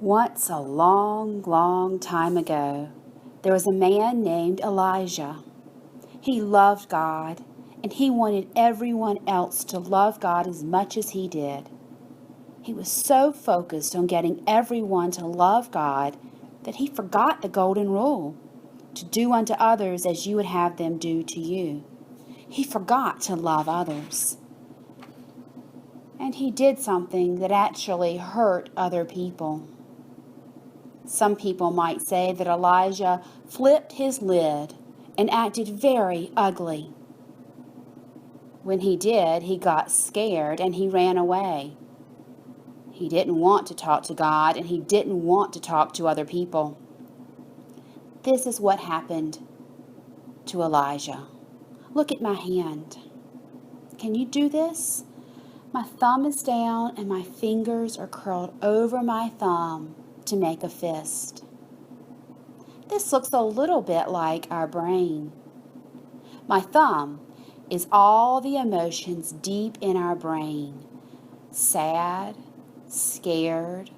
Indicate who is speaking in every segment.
Speaker 1: Once a long, long time ago, there was a man named Elijah. He loved God, and he wanted everyone else to love God as much as he did. He was so focused on getting everyone to love God that he forgot the golden rule, to do unto others as you would have them do to you. He forgot to love others. And he did something that actually hurt other people. Some people might say that Elijah flipped his lid and acted very ugly. When he did, he got scared and he ran away. He didn't want to talk to God, and he didn't want to talk to other people. This is what happened to Elijah. Look at my hand. Can you do this? My thumb is down and my fingers are curled over my thumb to make a fist. This looks a little bit like our brain. My thumb is all the emotions deep in our brain. Sad, scared,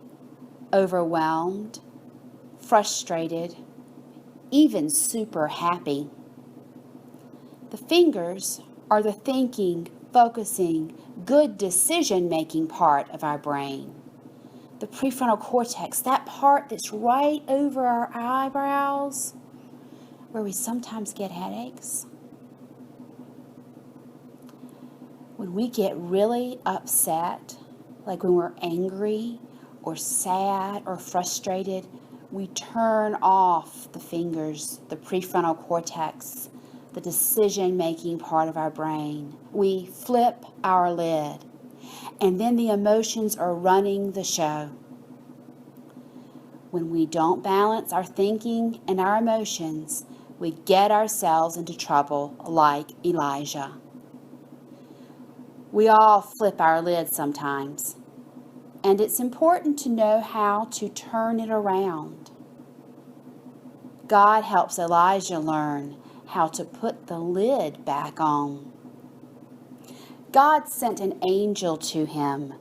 Speaker 1: overwhelmed, frustrated, even super happy. The fingers are the thinking, focusing, good decision-making part of our brain. The prefrontal cortex, that part that's right over our eyebrows, where we sometimes get headaches. When we get really upset, like when we're angry or sad or frustrated, we turn off the fingers, the prefrontal cortex, the decision-making part of our brain. We flip our lid, and then the emotions are running the show. When we don't balance our thinking and our emotions, we get ourselves into trouble like Elijah. We all flip our lid sometimes, and it's important to know how to turn it around. God helps Elijah learn how to put the lid back on. God sent an angel to him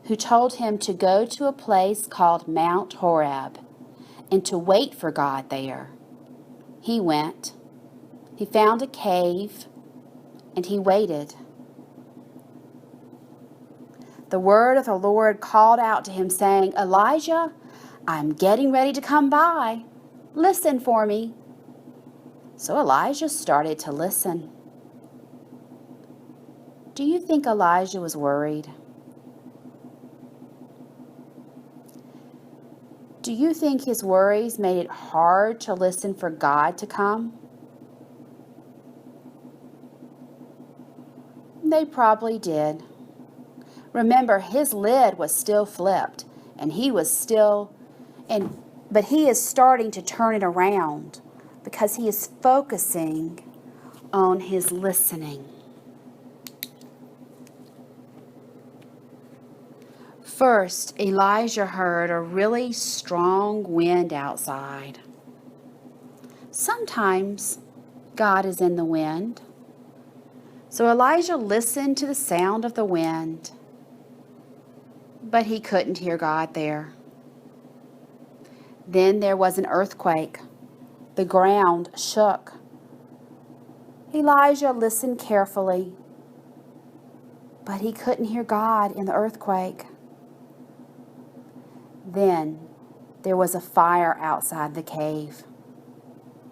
Speaker 1: who told him to go to a place called Mount Horeb and to wait for God there. He went. He found a cave and he waited. The word of the Lord called out to him saying, "Elijah, I'm getting ready to come by. Listen for me." So Elijah started to listen. Do you think Elijah was worried? Do you think his worries made it hard to listen for God to come? They probably did. Remember, his lid was still flipped, and but he is starting to turn it around because he is focusing on his listening. First, Elijah heard a really strong wind outside. Sometimes God is in the wind. So Elijah listened to the sound of the wind, but he couldn't hear God there. Then there was an earthquake. The ground shook. Elijah listened carefully, but he couldn't hear God in the earthquake. Then there was a fire outside the cave.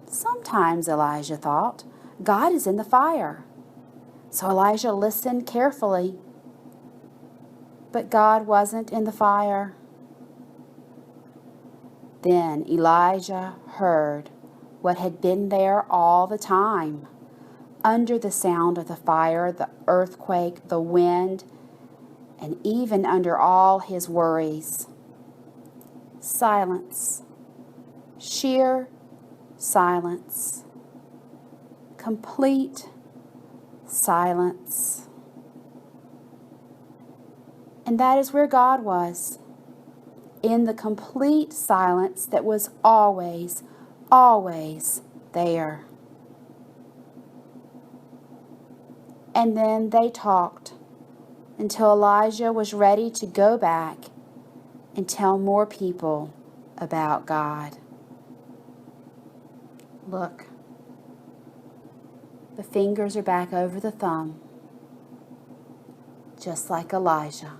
Speaker 1: Sometimes, Elijah thought, God is in the fire. So Elijah listened carefully, but God wasn't in the fire. Then Elijah heard what had been there all the time, under the sound of the fire, the earthquake, the wind, and even under all his worries. Silence. Sheer silence. Complete silence. And that is where God was, in the complete silence that was always, always there. And then they talked until Elijah was ready to go back and tell more people about God. Look, the fingers are back over the thumb, just like Elijah.